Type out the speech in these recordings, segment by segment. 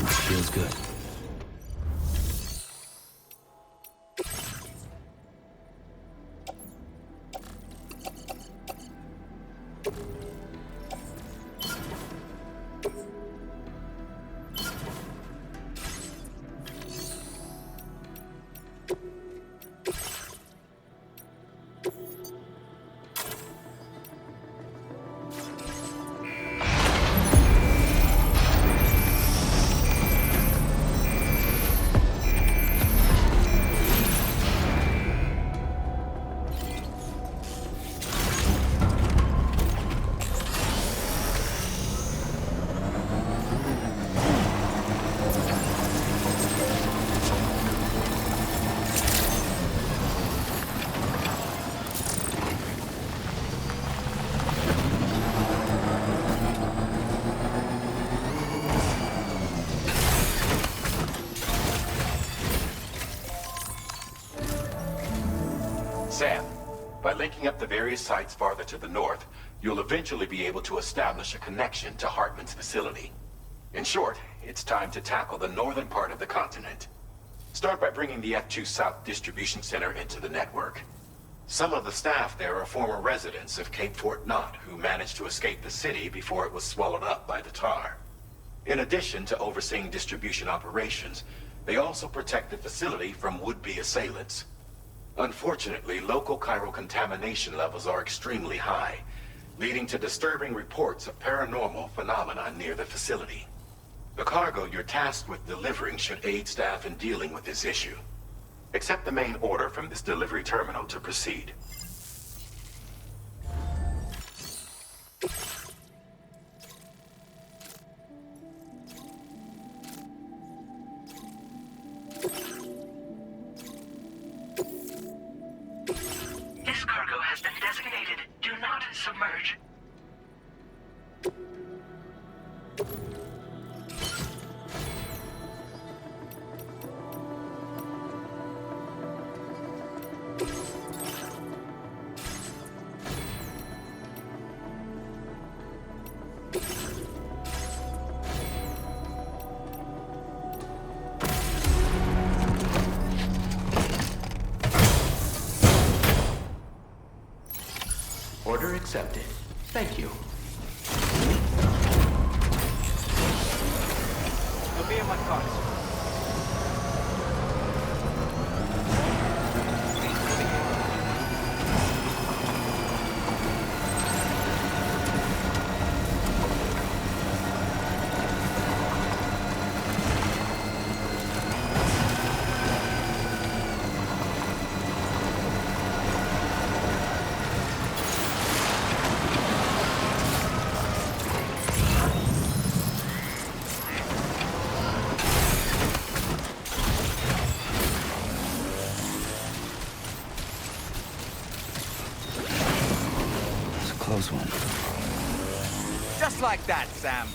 Feels good. Sam, by linking up the various sites farther to the north, you'll eventually be able to establish a connection to Hartman's facility. In short, it's time to tackle the northern part of the continent. Start by bringing the F2 South Distribution Center into the network. Some of the staff there are former residents of Cape Fort Knott who managed to escape the city before it was swallowed up by the tar. In addition to overseeing distribution operations, they also protect the facility from would-be assailants. Unfortunately, local chiral contamination levels are extremely high, leading to disturbing reports of paranormal phenomena near the facility. The cargo you're tasked with delivering should aid staff in dealing with this issue. Accept the main order from this delivery terminal to proceed. This cargo has been designated Do Not Submerge. Order accepted. Thank you. You'll be in my car. Close one. Just like that, Sam.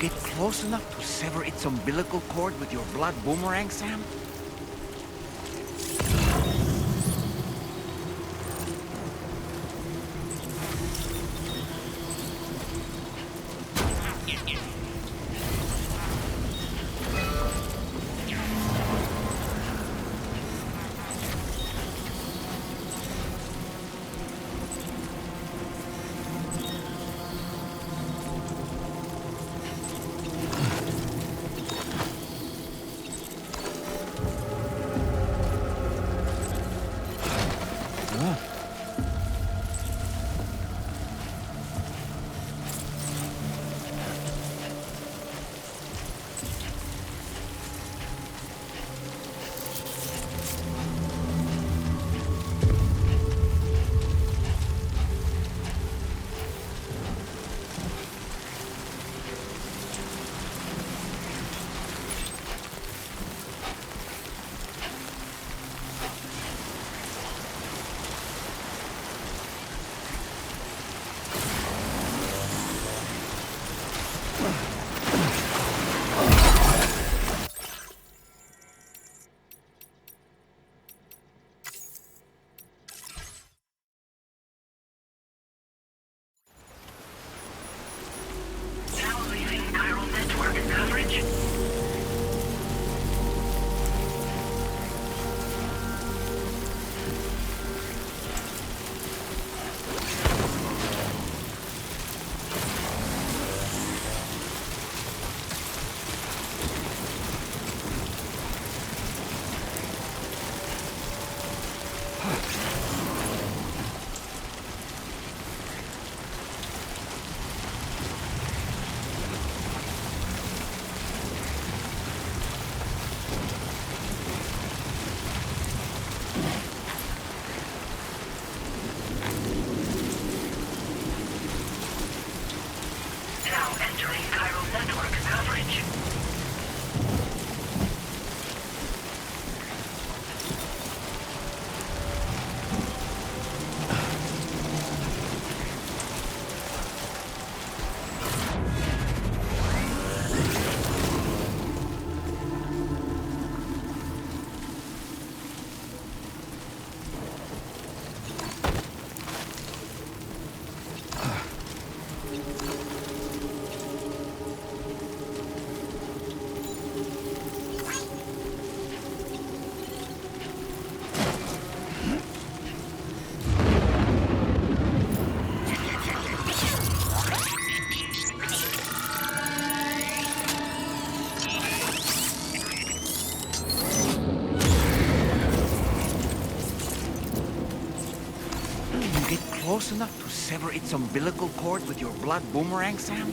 get close enough to sever its umbilical cord with your blood boomerang, Sam? Now leaving chiral network coverage. Now entering chiral network coverage. You get close enough to sever its umbilical cord with your blood boomerang, Sam?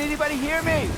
Can anybody hear me?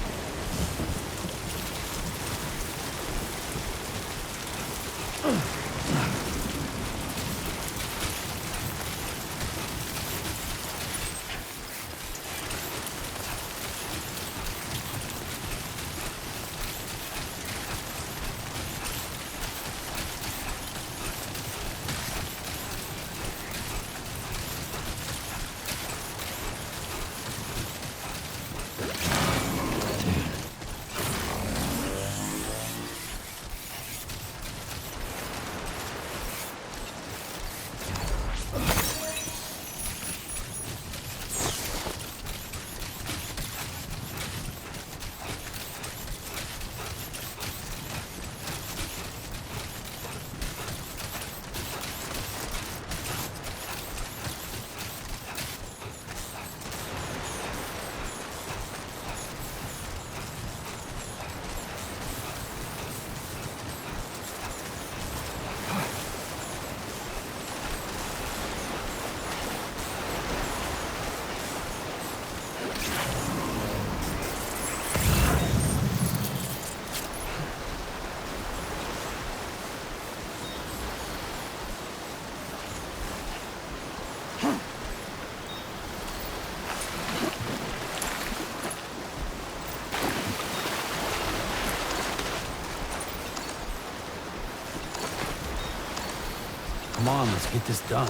Come on, let's get this done.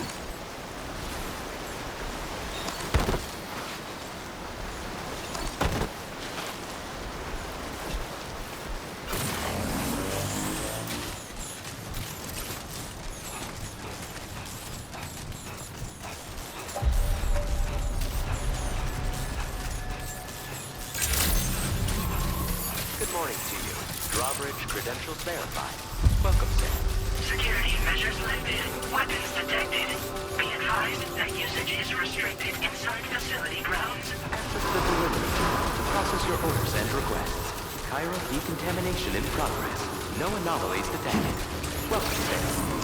Good morning to you. Drawbridge credentials verified. Welcome, Sam. Security measures lifted. Weapons detected. Be advised that usage is restricted inside facility grounds. Access the delivery to process your orders and requests. Chiral decontamination in progress. No anomalies detected. Welcome, Sam.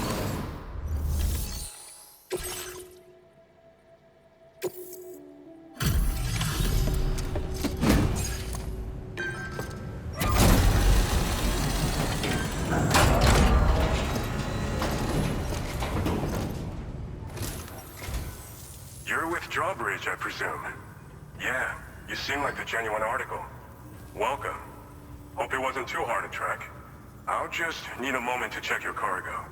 You're with Drawbridge, I presume. Yeah, you seem like the genuine article. Welcome. Hope it wasn't too hard to track. I'll just need a moment to check your cargo.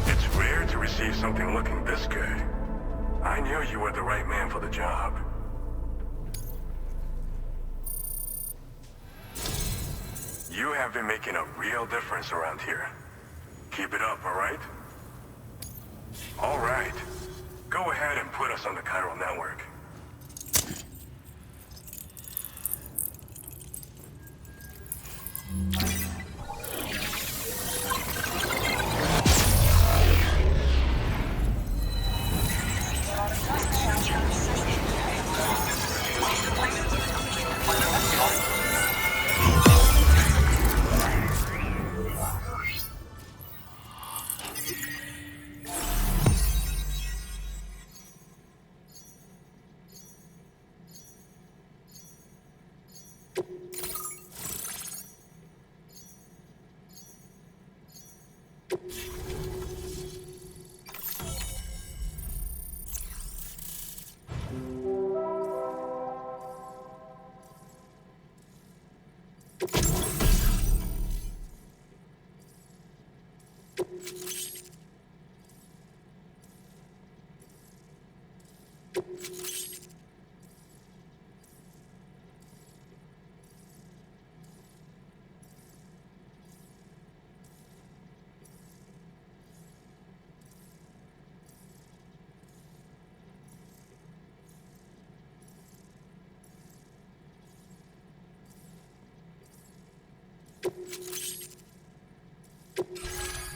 It's rare to receive something looking this good. I knew you were the right man for the job. You have been making a real difference around here. Keep it up, all right? All right. Go ahead and put us on the chiral network.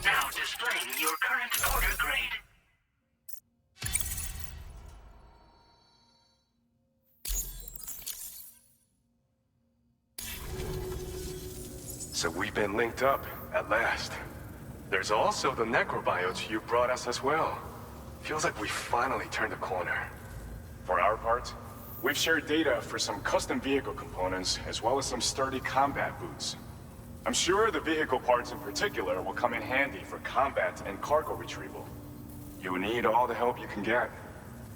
Now displaying your current order grade. So we've been linked up, at last. There's also the necrobiotes you brought us as well. Feels like we finally turned a corner. For our part, we've shared data for some custom vehicle components, as well as some sturdy combat boots. I'm sure the vehicle parts in particular will come in handy for combat and cargo retrieval. You need all the help you can get,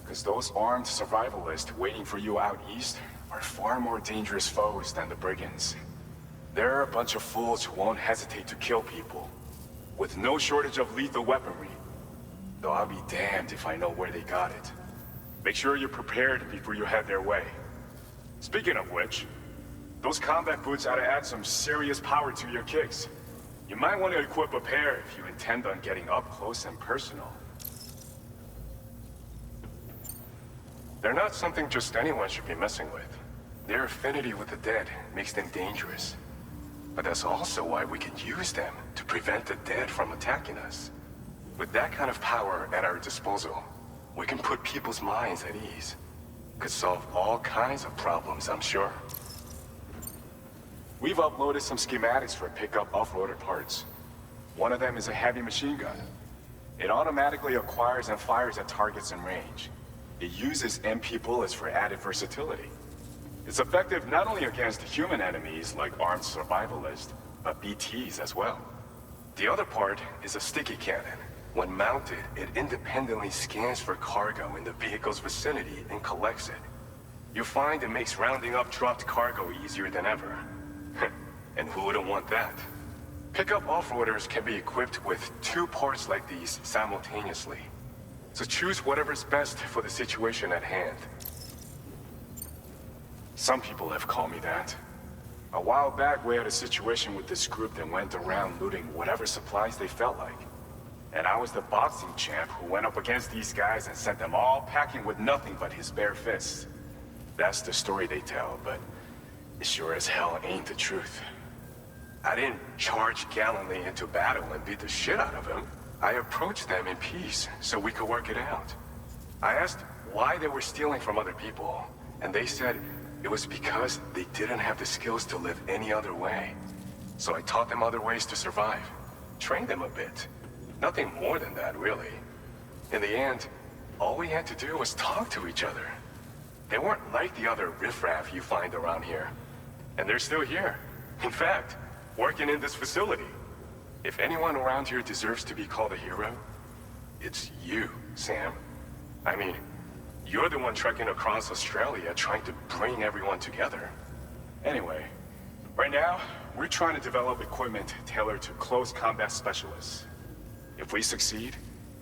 because those armed survivalists waiting for you out east are far more dangerous foes than the brigands. They're a bunch of fools who won't hesitate to kill people, with no shortage of lethal weaponry. Though I'll be damned if I know where they got it. Make sure you're prepared before you head their way. Speaking of which, those combat boots ought to add some serious power to your kicks. You might want to equip a pair if you intend on getting up close and personal. They're not something just anyone should be messing with. Their affinity with the dead makes them dangerous. But that's also why we can use them to prevent the dead from attacking us. With that kind of power at our disposal, we can put people's minds at ease. Could solve all kinds of problems, I'm sure. We've uploaded some schematics for pickup off-roader parts. One of them is a heavy machine gun. It automatically acquires and fires at targets in range. It uses MP bullets for added versatility. It's effective not only against human enemies like armed survivalists, but BTs as well. The other part is a sticky cannon. When mounted, it independently scans for cargo in the vehicle's vicinity and collects it. You'll find it makes rounding up dropped cargo easier than ever. And who wouldn't want that? Pickup off-roaders can be equipped with 2 parts like these simultaneously. So choose whatever's best for the situation at hand. Some people have called me that. A while back, we had a situation with this group that went around looting whatever supplies they felt like. And I was the boxing champ who went up against these guys and sent them all packing with nothing but his bare fists. That's the story they tell, but it sure as hell ain't the truth. I didn't charge gallantly into battle and beat the shit out of them. I approached them in peace so we could work it out. I asked why they were stealing from other people, and they said it was because they didn't have the skills to live any other way. So I taught them other ways to survive, trained them a bit. Nothing more than that, really. In the end, all we had to do was talk to each other. They weren't like the other riffraff you find around here. And they're still here. In fact, working in this facility. If anyone around here deserves to be called a hero, it's you, Sam. I mean, you're the one trekking across Australia trying to bring everyone together. Anyway, right now, we're trying to develop equipment tailored to close combat specialists. If we succeed,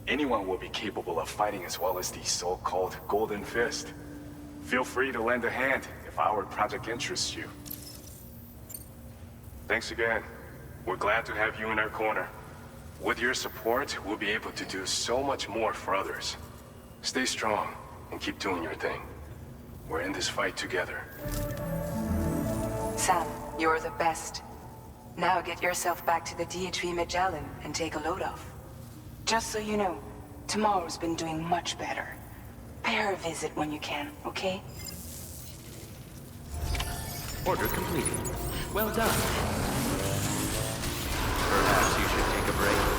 anyone will be capable of fighting as well as the so-called Golden Fist. Feel free to lend a hand if our project interests you. Thanks again. We're glad to have you in our corner. With your support, we'll be able to do so much more for others. Stay strong and keep doing your thing. We're in this fight together. Sam, you're the best. Now get yourself back to the DHV Magellan and take a load off. Just so you know, tomorrow's been doing much better. Pay her a visit when you can, okay? Order completed. Well done. Perhaps you should take a break.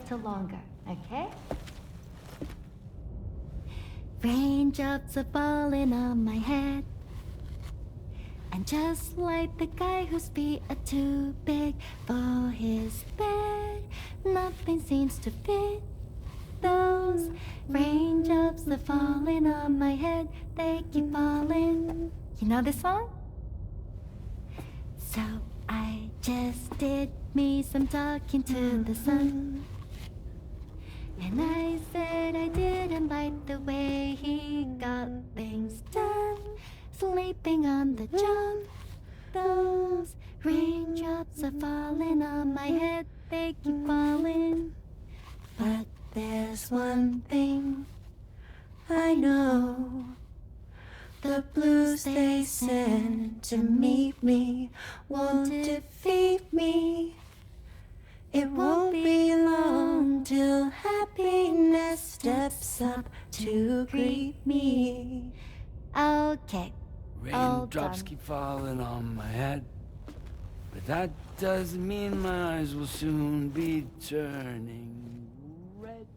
little longer, okay? Raindrops are falling on my head. And just like the guy whose feet are too big for his bed, nothing seems to fit. Those raindrops are falling on my head, they keep falling. You know this song? So I just did me some talking to the sun. And I said I didn't like the way he got things done. Sleeping on the job. Those raindrops are falling on my head, they keep falling. But there's one thing I know. The blues they send to meet me won't defeat me. It won't be long till happiness steps up to greet me. Okay, all Raindrops done. keep falling on my head. But that doesn't mean my eyes will soon be turning red.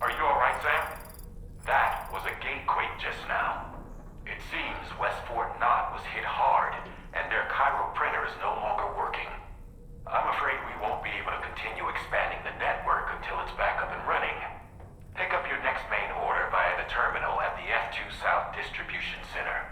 Are you alright, Sam? That was a gatequake just now. It seems West Fort Knott was hit hard, and their Cairo printer is no longer working. I'm afraid we won't be able to continue expanding the network until it's back up and running. Pick up your next main order via the terminal at the F2 South Distribution Center.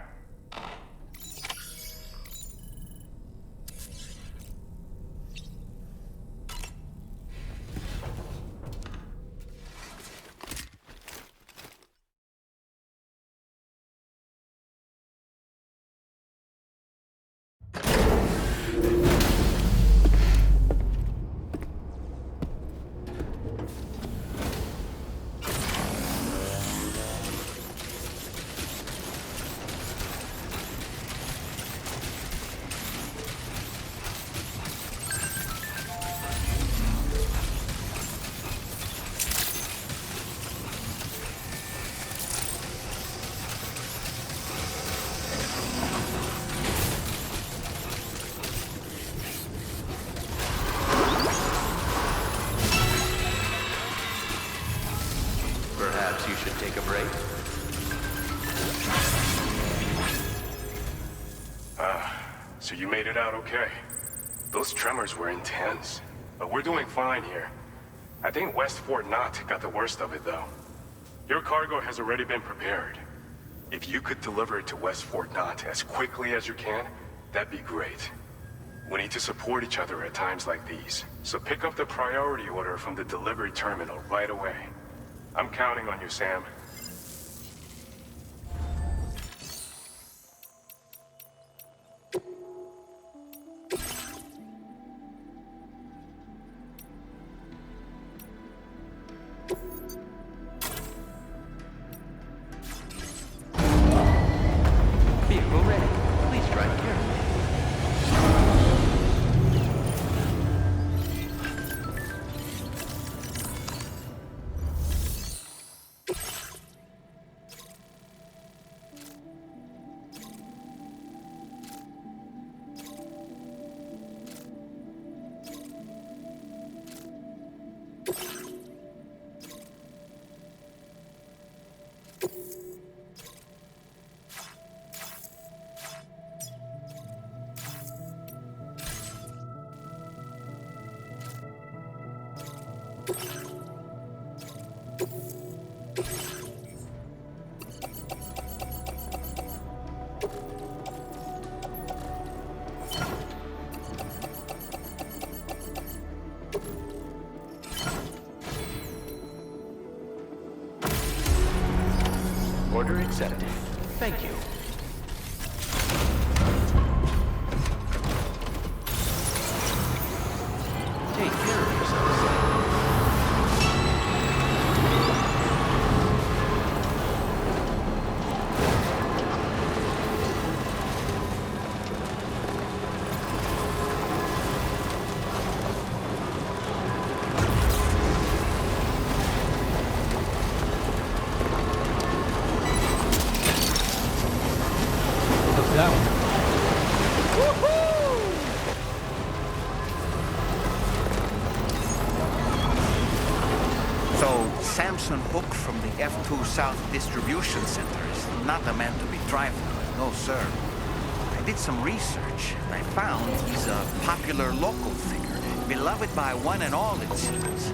Perhaps you should take a break? So you made it out okay. Those tremors were intense, but we're doing fine here. I think West Fort Knott got the worst of it, though. Your cargo has already been prepared. If you could deliver it to West Fort Knott as quickly as you can, that'd be great. We need to support each other at times like these, so pick up the priority order from the delivery terminal right away. I'm counting on you, Sam. Vehicle ready. Please drive carefully. Order accepted. Thank you. Take care of yourself, Sam. Look at that one. So, Samson Hook from the F2 South Distribution Center is not the man to be trifled with, no sir. I did some research, and I found he's a popular local figure, beloved by one and all, it seems.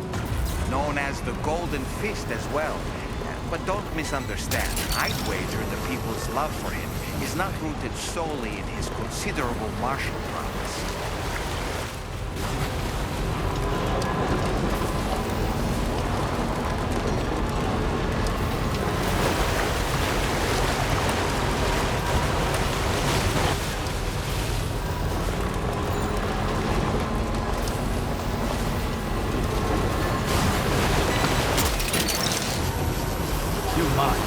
Known as the Golden Fist as well. But don't misunderstand. I'd wager the people's love for him is not rooted solely in his considerable martial prowess. You're mine.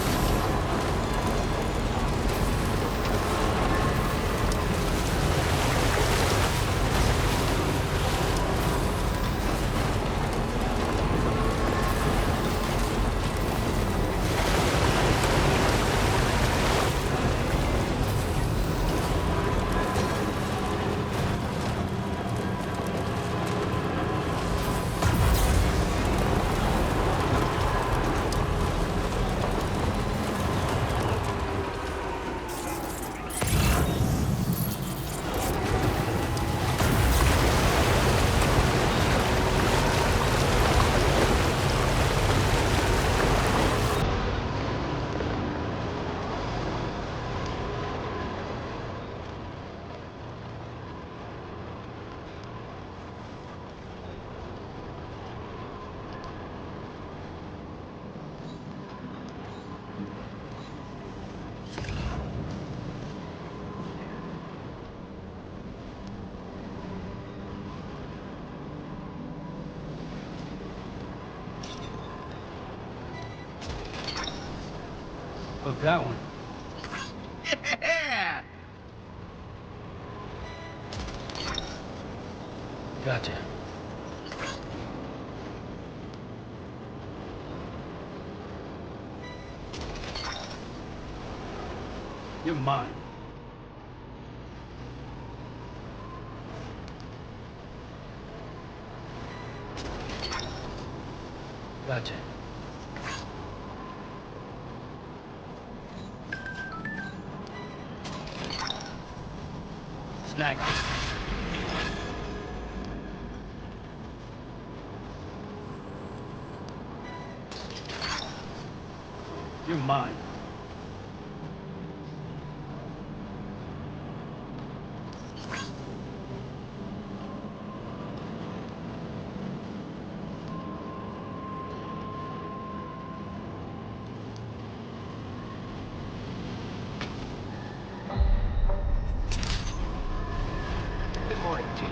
Look at that one. Gotcha. You're mine. Gotcha. Snack. You're mine. Good morning to you.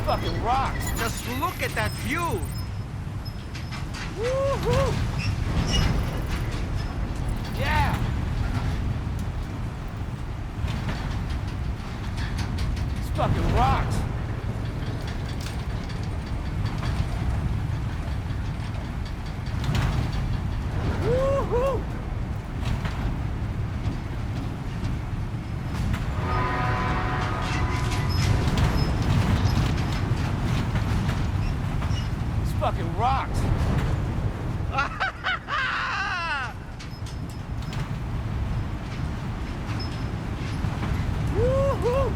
Fucking rocks! Just look at that view! Woohoo! Yeah! It's fucking rocks! Woohoo! It's fucking rocks! Woohoo!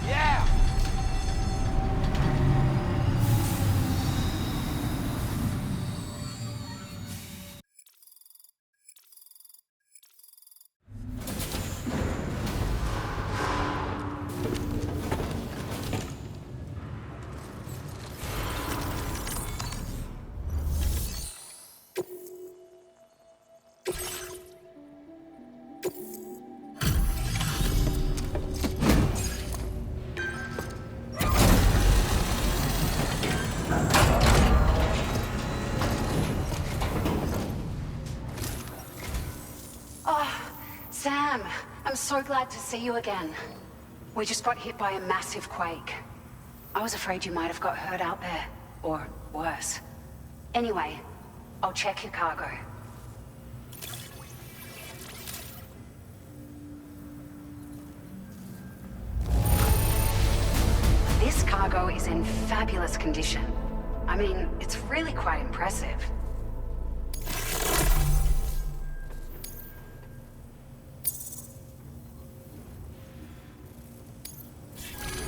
Yeah! Sam, I'm so glad to see you again. We just got hit by a massive quake. I was afraid you might have got hurt out there, or worse. Anyway, I'll check your cargo. This cargo is in fabulous condition. I mean, it's really quite impressive.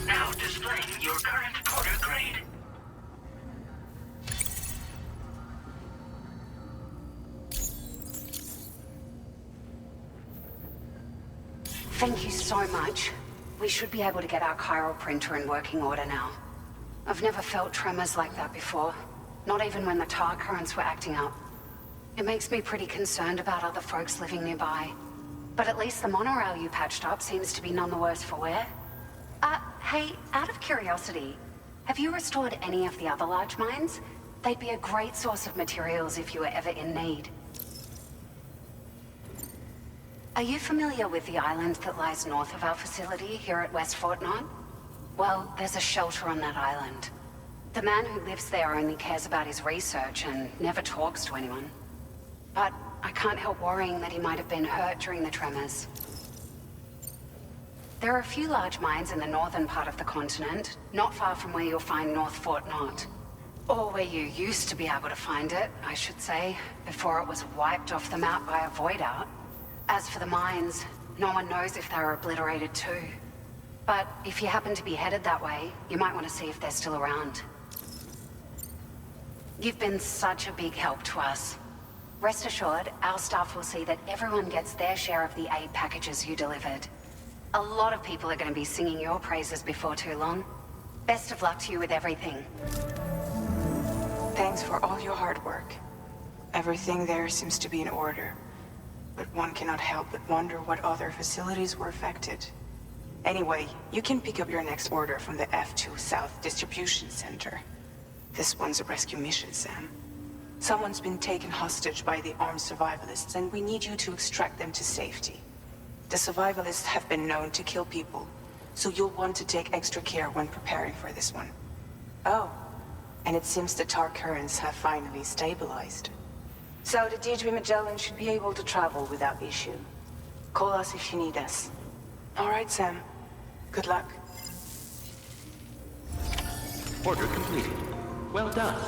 Now displaying your current porter grade. Thank you so much. We should be able to get our chiral printer in working order now. I've never felt tremors like that before. Not even when the tar currents were acting up. It makes me pretty concerned about other folks living nearby. But at least the monorail you patched up seems to be none the worse for wear. Hey, out of curiosity, have you restored any of the other large mines? They'd be a great source of materials if you were ever in need. Are you familiar with the island that lies north of our facility here at West Fort Knot? Well, there's a shelter on that island. The man who lives there only cares about his research and never talks to anyone. But I can't help worrying that he might have been hurt during the tremors. There are a few large mines in the northern part of the continent, not far from where you'll find North Fort Knot. Or where you used to be able to find it, I should say, before it was wiped off the map by a void out. As for the mines, no one knows if they were obliterated too. But if you happen to be headed that way, you might want to see if they're still around. You've been such a big help to us. Rest assured, our staff will see that everyone gets their share of the aid packages you delivered. A lot of people are going to be singing your praises before too long. Best of luck to you with everything. Thanks for all your hard work. Everything there seems to be in order. But one cannot help but wonder what other facilities were affected. Anyway, you can pick up your next order from the F2 South Distribution Center. This one's a rescue mission, Sam. Someone's been taken hostage by the armed survivalists, and we need you to extract them to safety. The survivalists have been known to kill people, so you'll want to take extra care when preparing for this one. Oh, and it seems the tar currents have finally stabilized. So the D3 Magellan should be able to travel without issue. Call us if you need us. All right, Sam. Good luck. Order completed. Well done.